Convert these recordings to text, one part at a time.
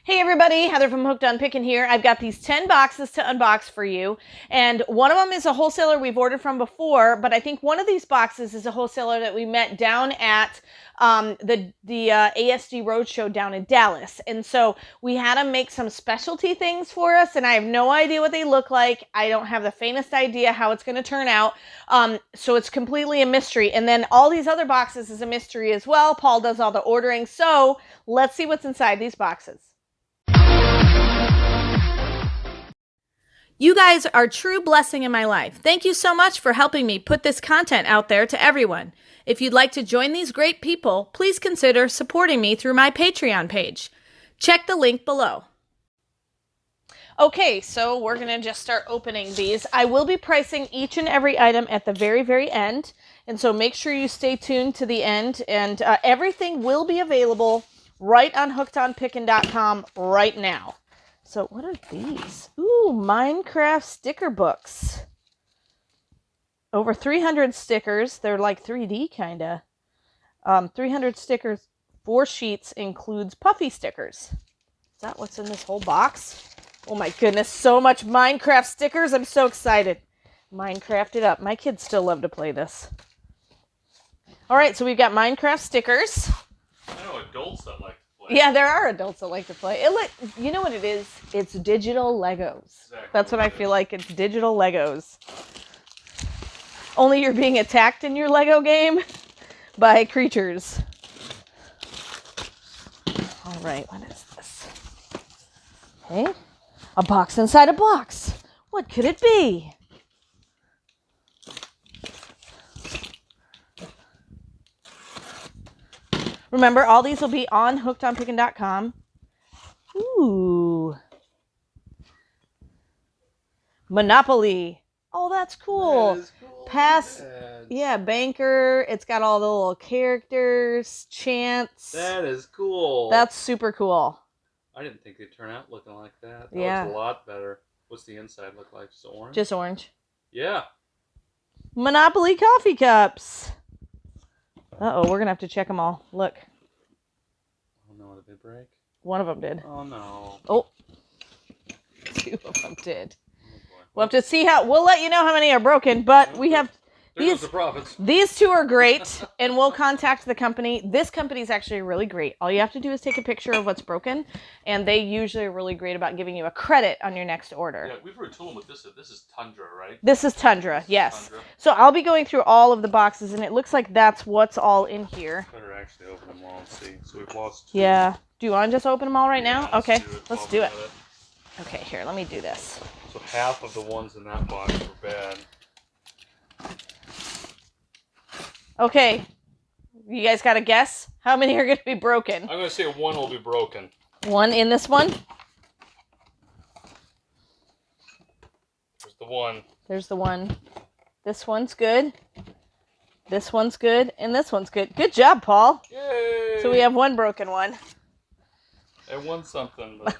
Hey everybody, Heather from Hooked on Pickin here. I've got these 10 boxes to unbox for you, and one of them is a wholesaler we've ordered from before, but I think one of these boxes is a wholesaler that we met down at the ASD Roadshow down in Dallas. And so we had them make some specialty things for us, and I have no idea what they look like. I don't have the faintest idea how it's going to turn out. So it's completely a mystery. And then all these other boxes is a mystery as well. Paul does all the ordering. So let's see what's inside these boxes. You guys are a true blessing in my life. Thank you so much for helping me put this content out there to everyone. If you'd like to join these great people, please consider supporting me through my Patreon page. Check the link below. Okay, so we're going to just start opening these. I will be pricing each and every item at the very, very end. And so make sure you stay tuned to the end. And everything will be available right on hookedonpickin.com right now. So what are these? Ooh, Minecraft sticker books. Over 300 stickers. They're like 3D kind of. 300 stickers, 4 sheets, includes puffy stickers. Is that what's in this whole box? Oh my goodness, so much Minecraft stickers. I'm so excited. Minecraft it up. My kids still love to play this. All right, so we've got Minecraft stickers. I know adults that like to play. Yeah, there are adults that like to play. You know what it is? It's digital Legos. Exactly. That's what I feel like. It's digital Legos. Only you're being attacked in your Lego game by creatures. All right, what is this? Okay, a box inside a box. What could it be? Remember, all these will be on hookedonpickin.com. Ooh. Monopoly. Oh, that's cool. That is cool. Pass. Yeah, banker. It's got all the little characters. Chance. That is cool. That's super cool. I didn't think they'd turn out looking like that. That Yeah. looks a lot better. What's the inside look like? Just orange? Just orange. Yeah. Monopoly coffee cups. Uh-oh, we're going to have to check them all. Look. Oh no, did they break? One of them did. Oh no. Oh. 2 of them did. Oh boy. We'll have to see we'll let you know how many are broken, but we have There goes the profits. These 2 are great, and we'll contact the company. This company is actually really great. All you have to do is take a picture of what's broken, and they usually are really great about giving you a credit on your next order. Yeah, we've already told them what this is. This is Tundra, right? This is Tundra, yes. Tundra. So I'll be going through all of the boxes, and it looks like that's what's all in here. Better actually open them all and see. So we've lost 2. Yeah. Do you want to just open them all right now? Yeah, Okay, let's Let's do it. Okay, here, let me do this. So half of the ones in that box were bad. Okay, you guys got to guess? How many are going to be broken? I'm going to say 1 will be broken. 1 in this one? There's the 1. There's the 1. This one's good. This one's good. And this one's good. Good job, Paul. Yay! So we have 1 broken one. I won something, but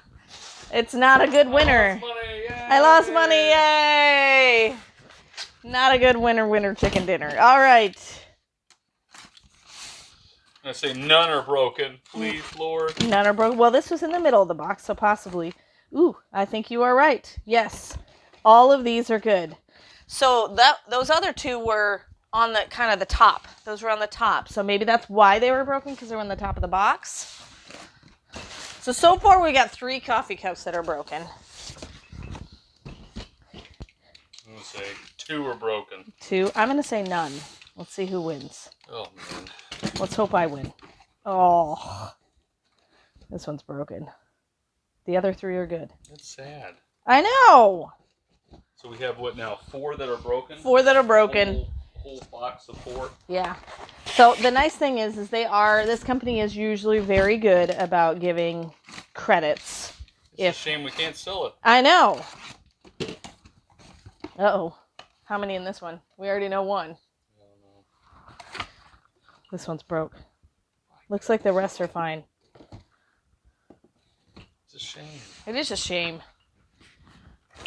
It's not a good winner. I lost money. Yay! I lost money. Yay! Not a good winner chicken dinner. All right. I say none are broken, please, Lord. None are broken. Well, this was in the middle of the box, so possibly. Ooh, I think you are right. Yes. All of these are good. So those other 2 were on the kind of the top. Those were on the top. So maybe that's why they were broken, because they're on the top of the box. So far we got 3 coffee cups that are broken. I'm going to say 2 are broken. 2. I'm going to say none. Let's see who wins. Oh, man. Let's hope I win. Oh. This one's broken. The other 3 are good. That's sad. I know. So we have, what now, 4 that are broken? 4 that are broken. Whole box of 4? Yeah. So the nice thing is this company is usually very good about giving credits. It's a shame we can't sell it. I know. Uh-oh. How many in this one? We already know 1. I don't know. This one's broke. Looks like the rest are fine. It's a shame. It is a shame.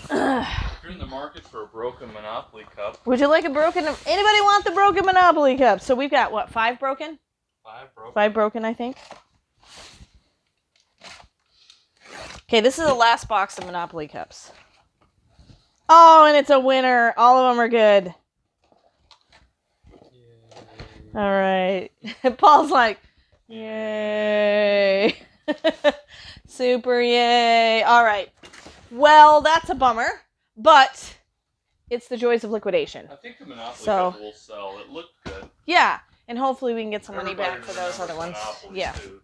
If you're in the market for a broken Monopoly cup. Would you like a broken... Anybody want the broken Monopoly cup? So we've got, what, 5 broken? 5 broken. 5 broken, I think. Okay, this is the last box of Monopoly cups. Oh, and it's a winner. All of them are good. Yay. All right. Paul's like, yay. Super yay. All right. Well, that's a bummer, but it's the joys of liquidation. I think the Monopoly cup will sell. It looked good. Yeah, and hopefully we can get some money back for those other ones. Yeah. Too.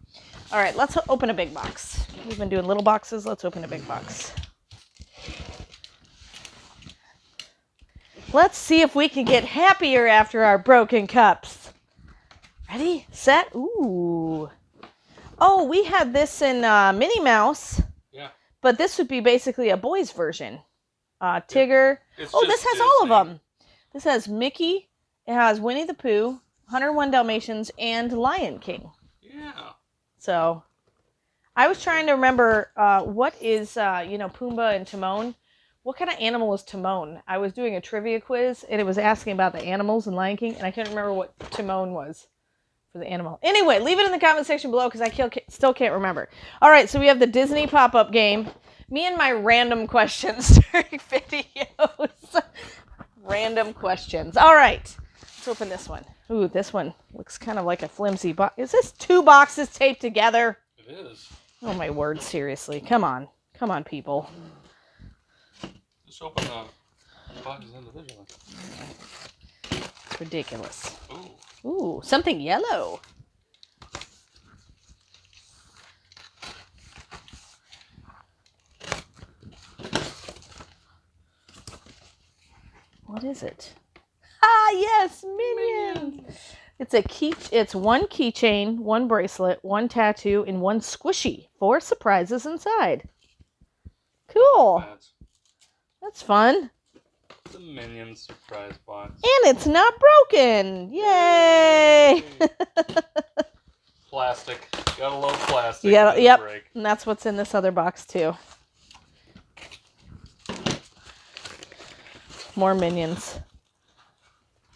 All right, let's open a big box. We've been doing little boxes. Let's open a big box. Let's see if we can get happier after our broken cups. Ready, set, ooh. Oh, we had this in Minnie Mouse. Yeah. But this would be basically a boys version. Tigger. This has Disney. All of them. This has Mickey. It has Winnie the Pooh, 101 Dalmatians, and Lion King. Yeah. So, I was trying to remember what is, Pumbaa and Timon. What kind of animal is Timon? I was doing a trivia quiz, and it was asking about the animals in Lion King, and I couldn't remember what Timon was for the animal. Anyway, leave it in the comment section below, because I still can't remember. All right, so we have the Disney pop-up game. Me and my random questions during videos. Random questions. All right, let's open this one. Ooh, this one looks kind of like a flimsy box. Is this 2 boxes taped together? It is. Oh, my word, seriously. Come on. Come on, people. Just open the boxes individually. It's ridiculous. Ooh, something yellow. What is it? Ah, yes, Minions. It's one keychain, 1 bracelet, 1 tattoo, and 1 squishy. 4 surprises inside. Cool. That's fun. It's a Minions surprise box. And it's not broken. Yay! Plastic. Gotta love plastic. Yeah, yep. And that's what's in this other box too. More Minions.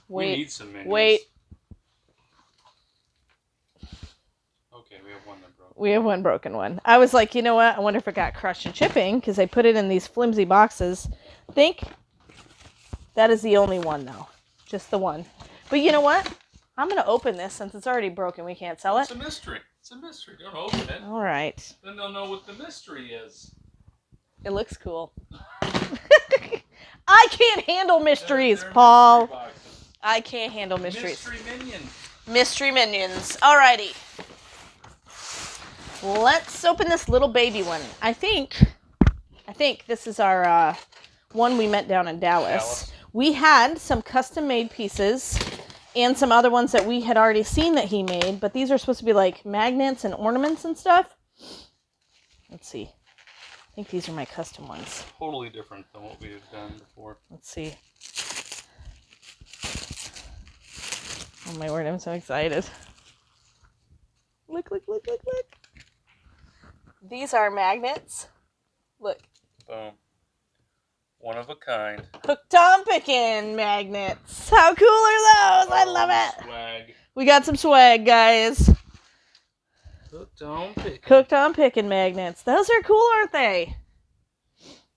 Wait. We need some Minions. Wait. Okay, we have one that broke. We have one broken one. I was like, you know what? I wonder if it got crushed in shipping because I put it in these flimsy boxes. I think that is the only one though. Just the one. But you know what? I'm going to open this since it's already broken. We can't sell it. It's a mystery. It's a mystery. Don't open it. All right. Then they'll know what the mystery is. It looks cool. I can't handle mysteries, Paul. I can't handle mysteries. Mystery Minions. Mystery Minions. Alrighty. Let's open this little baby one. I think this is our one we met down in Dallas. We had some custom-made pieces and some other ones that we had already seen that he made, but these are supposed to be like magnets and ornaments and stuff. Let's see. I think these are my custom ones. Totally different than what we've done before. Let's see. Oh my word, I'm so excited. Look. These are magnets. Look. Boom. One of a kind. Hooked on Pickin magnets. How cool are those? I love it. Swag. We got some swag, guys. Hooked on Pickin. Hooked on Pickin magnets. Those are cool, aren't they?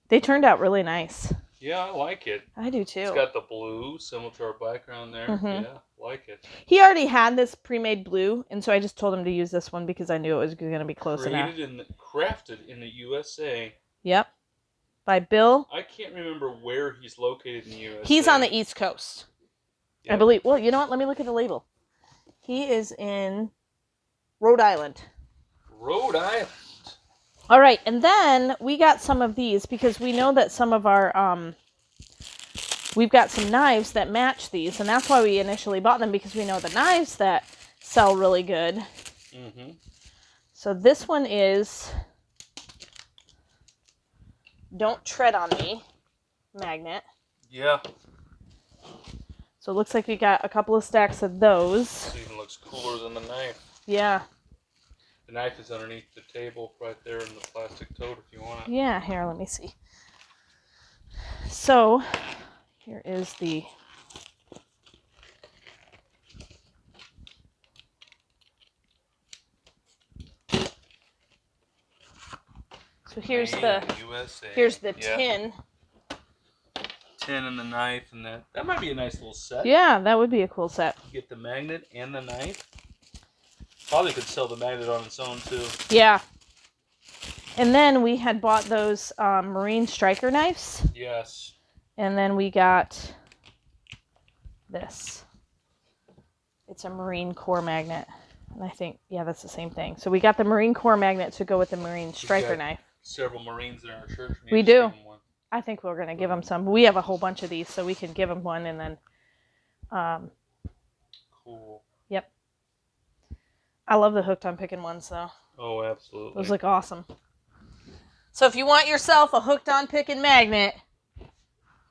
They turned out really nice. Yeah, I like it. I do too. It's got the blue similar to our background there. Mm-hmm. Yeah, like it. He already had this pre-made blue, and so I just told him to use this one because I knew it was going to be close enough. Crafted in the USA. Yep. By Bill. I can't remember where he's located in the USA. He's on the East Coast. Yep. I believe. Well, you know what? Let me look at the label. He is in Rhode Island. Rhode Island. All right, and then we got some of these because we know that some of our, we've got some knives that match these, and that's why we initially bought them, because we know the knives that sell really good. Mm-hmm. So this one is Don't Tread on Me magnet. Yeah. So it looks like we got a couple of stacks of those. This even looks cooler than the knife. Yeah. The knife is underneath the table right there in the plastic tote if you want it. Yeah, here, let me see. So, here is the... So So here's Made the in USA. tin. Tin and the knife and that. That might be a nice little set. Yeah, that would be a cool set. You get the magnet and the knife. Probably could sell the magnet on its own too. Yeah. And then we had bought those marine striker knives. Yes. And then we got this. It's a marine core magnet. And I think, yeah, that's the same thing. So we got the marine core magnet to go with the marine striker knife. Several Marines in our church. We do. I think we're going to give them some. We have a whole bunch of these, so we can give them one and then... cool. Yep. I love the hooked on Pickin ones, though. Oh, absolutely. Those look awesome. So if you want yourself a hooked on Pickin magnet,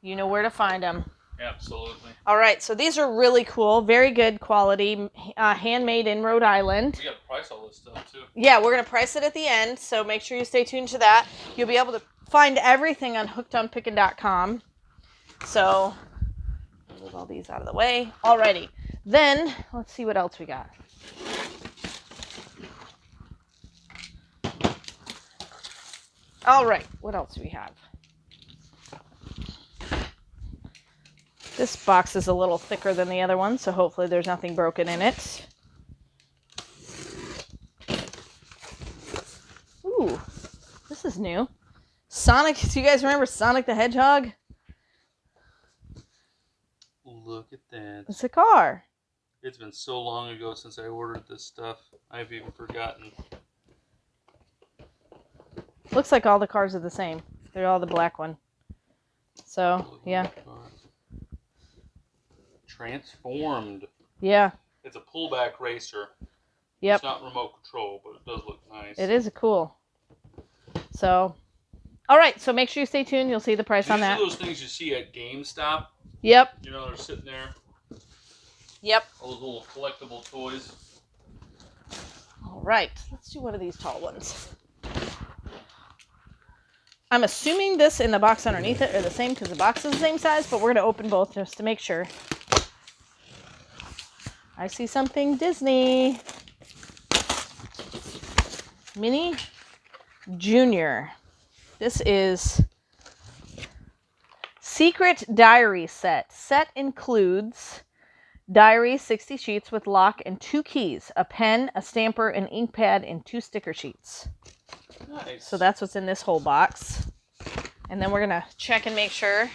you know where to find them. Absolutely. All right, so these are really cool. Very good quality. Handmade in Rhode Island. We got to price all this stuff, too. Yeah, we're going to price it at the end, so make sure you stay tuned to that. You'll be able to find everything on hookedonpickin.com. So, move all these out of the way. Alrighty. Then, let's see what else we got. All right, what else do we have? This box is a little thicker than the other one, so hopefully there's nothing broken in it. Ooh, this is new. Sonic, do you guys remember Sonic the Hedgehog? Look at that. It's a car. It's been so long ago since I ordered this stuff. I've even forgotten. Looks like all the cars are the same. They're all the black one. So, yeah. Transformed. Yeah. It's a pullback racer. Yep. It's not remote control, but it does look nice. It is cool. So, all right. So make sure you stay tuned. You'll see the price on that. These are those things you see at GameStop. Yep. You know, they're sitting there. Yep. All those little collectible toys. All right. Let's do one of these tall ones. I'm assuming this and the box underneath it are the same because the box is the same size, but we're going to open both just to make sure. I see something Disney. Mini Junior. This is Secret Diary Set. Set includes diary 60 sheets with lock and 2 keys, a pen, a stamper, an ink pad, and 2 sticker sheets. Nice. So that's what's in this whole box. And then we're going to check and make sure.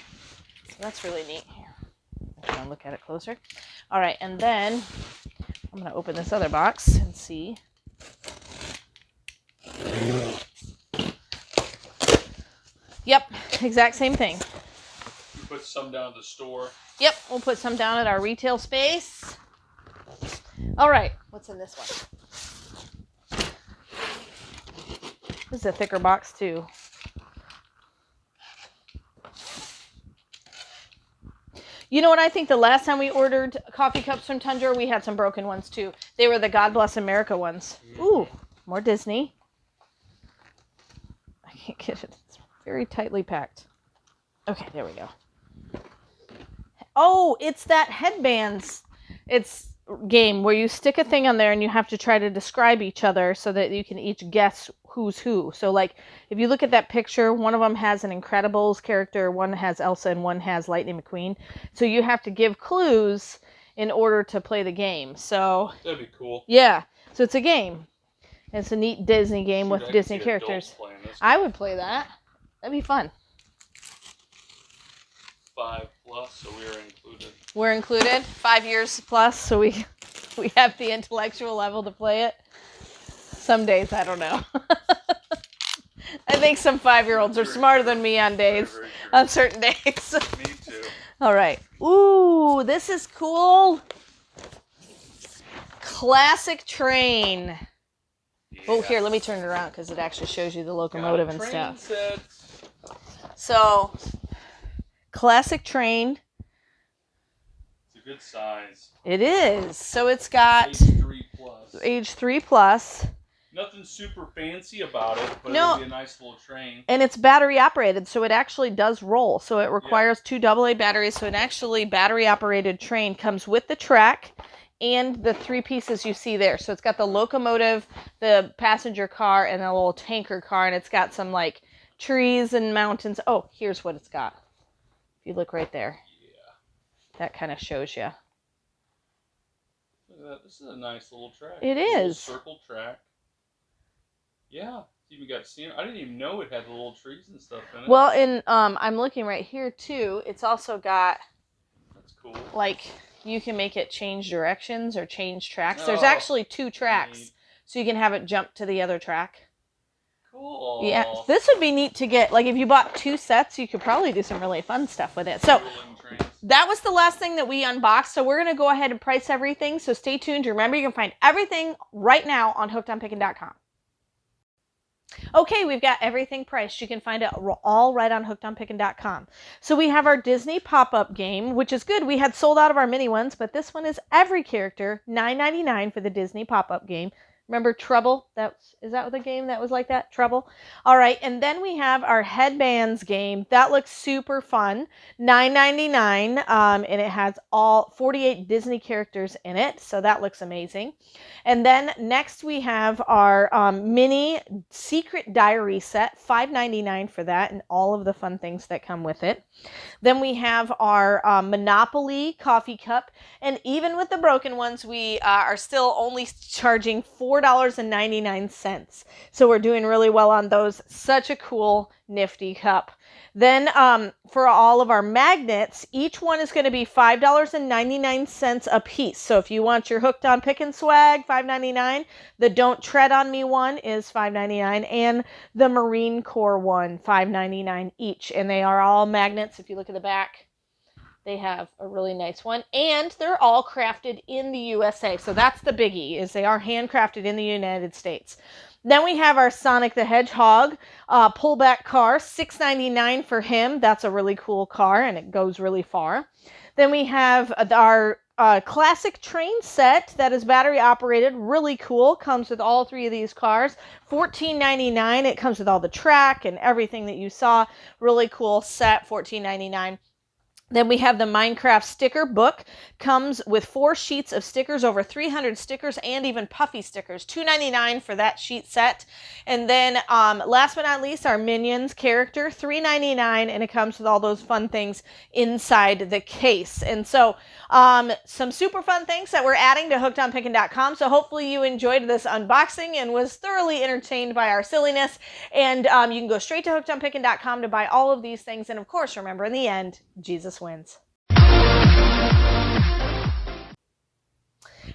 So that's really neat. Here, I'm going to look at it closer. All right, and then I'm going to open this other box and see. Yep, exact same thing. You put some down at the store. Yep, we'll put some down at our retail space. All right, what's in this one? This is a thicker box, too. You know what? I think the last time we ordered coffee cups from Tundra, we had some broken ones, too. They were the God Bless America ones. Ooh, more Disney. I can't get it. It's very tightly packed. Okay, there we go. Oh, it's that headbands. It's game where you stick a thing on there and you have to try to describe each other so that you can each guess who's who. So like if you look at that picture, one of them has an Incredibles character, one has Elsa, and one has Lightning McQueen. So you have to give clues in order to play the game. So that'd be cool. Yeah. So it's a game. It's a neat Disney game with Disney characters. I would play that. That'd be fun. 5+, so we're included. We're included. 5 years plus, so we have the intellectual level to play it. Some days, I don't know. I think some 5-year-olds are smarter than me on days, on certain days. Me too. All right. Ooh, this is cool. Classic train. Yeah. Oh, here, let me turn it around because it actually shows you the locomotive and stuff. Set. So, classic train. It's a good size. It is. So it's got age 3+. Nothing super fancy about it, but no, it'll be a nice little train. And it's battery operated, so it actually does roll. So it requires 2 AA batteries. So an actually battery operated train comes with the track and the 3 pieces you see there. So it's got the locomotive, the passenger car, and a little tanker car, and it's got some like trees and mountains. Oh, here's what it's got. If you look right there. Yeah. That kind of shows you. Look at that. This is a nice little track. It a little is. Circle track. Yeah. It's even got scenery. I didn't even know it had the little trees and stuff in it. Well, and I'm looking right here too. It's also got. That's cool. Like you can make it change directions or change tracks. There's actually 2 tracks, neat. so you can have it jump to the other track. Cool. Yeah, this would be neat to get. Like if you bought 2 sets, you could probably do some really fun stuff with it. So that was the last thing that we unboxed. So we're going to go ahead and price everything. So stay tuned. Remember, you can find everything right now on hookedonpickin.com. Okay, we've got everything priced. You can find it all right on hookedonpickin.com. So we have our Disney pop-up game, which is good. We had sold out of our mini ones, but this one is every character, $9.99 for the Disney pop-up game. Remember Trouble? Is that the game that was like that? Trouble? All right, and then we have our headbands game. That looks super fun. $9.99, and it has all 48 Disney characters in it, so that looks amazing. And then next we have our mini Secret Diary set, $5.99 for that, and all of the fun things that come with it. Then we have our Monopoly coffee cup, and even with the broken ones, we are still only charging $4.99. So we're doing really well on those. Such a cool, nifty cup. Then for all of our magnets, each one is going to be $5.99 a piece. So if you want your Hooked on Pickin' swag, $5.99. The Don't Tread on Me one is $5.99, and the Marine Corps one, $5.99 each. And they are all magnets. If you look at the back, they have a really nice one, and they're all crafted in the USA. So that's the biggie, is they are handcrafted in the United States. Then we have our Sonic the Hedgehog pullback car, $6.99 for him. That's a really cool car, and it goes really far. Then we have our classic train set that is battery operated, really cool. Comes with all 3 of these cars, $14.99. It comes with all the track and everything that you saw. Really cool set, $14.99. Then we have the Minecraft sticker book. Comes with 4 sheets of stickers, over 300 stickers, and even puffy stickers. $2.99 for that sheet set. And then last but not least, our Minions character, $3.99, and it comes with all those fun things inside the case. And so some super fun things that we're adding to hookedonpickin.com. So hopefully you enjoyed this unboxing and was thoroughly entertained by our silliness. And you can go straight to hookedonpickin.com to buy all of these things. And of course, remember, in the end, Jesus wins.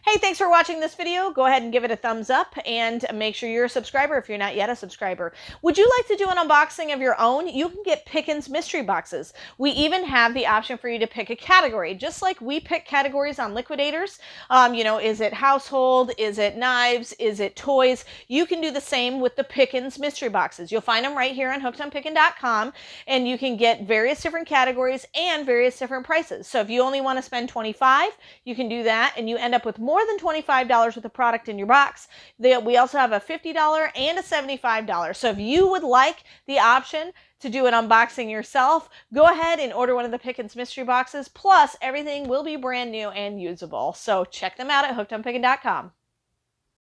Hey, thanks for watching this video. Go ahead and give it a thumbs up and make sure you're a subscriber if you're not yet a subscriber. Would you like to do an unboxing of your own? You can get Pickin's mystery boxes. We even have the option for you to pick a category, just like we pick categories on Liquidators. You know, is it household? Is it knives? Is it toys? You can do the same with the Pickin's mystery boxes. You'll find them right here on hookedonpickin.com, and you can get various different categories and various different prices. So if you only want to spend $25, you can do that, and you end up with more than $25 worth of product in your box. We also have a $50 and a $75. So if you would like the option to do an unboxing yourself, go ahead and order one of the Pickin's mystery boxes. Plus, everything will be brand new and usable. So check them out at hookedonpickin.com.